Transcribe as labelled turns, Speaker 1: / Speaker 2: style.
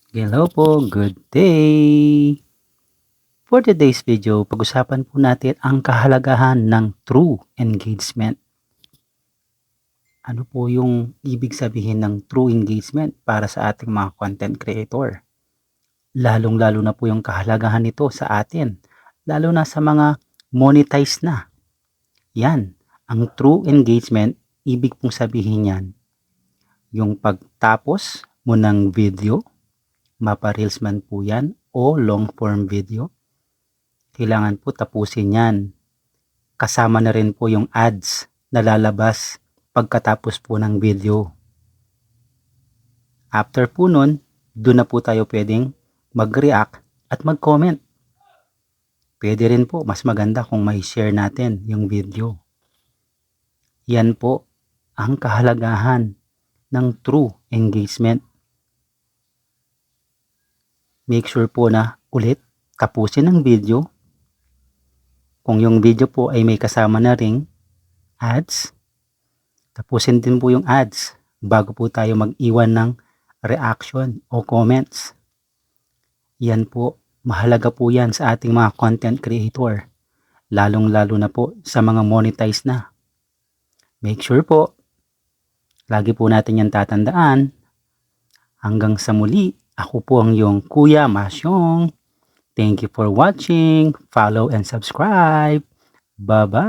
Speaker 1: Hello po, good day! For today's video, pag-usapan po natin ang kahalagahan ng true engagement. Ano po yung ibig sabihin ng true engagement para sa ating mga content creator? Lalong-lalo na po yung kahalagahan nito sa atin, lalo na sa mga monetize na. Yan, ang true engagement, ibig pong sabihin yan, yung pagtapos mo ng video, mapa-reels man po yan o long form video, kailangan po tapusin yan. Kasama na rin po yung ads na lalabas pagkatapos po ng video. After po nun, doon na po tayo pwedeng mag-react at mag-comment. Pwede rin po, mas maganda kung may share natin yung video. Yan po ang kahalagahan ng true engagement. Make sure po na ulit tapusin ang video. Kung yung video po ay may kasama na ring ads, tapusin din po yung ads bago po tayo mag-iwan ng reaction o comments. Yan po, mahalaga po yan sa ating mga content creator, lalong-lalo na po sa mga monetize na. Make sure po, lagi po natin yan tatandaan. Hanggang sa muli, ako po ang iyong Kuya Masyong. Thank you for watching. Follow and subscribe. Bye-bye!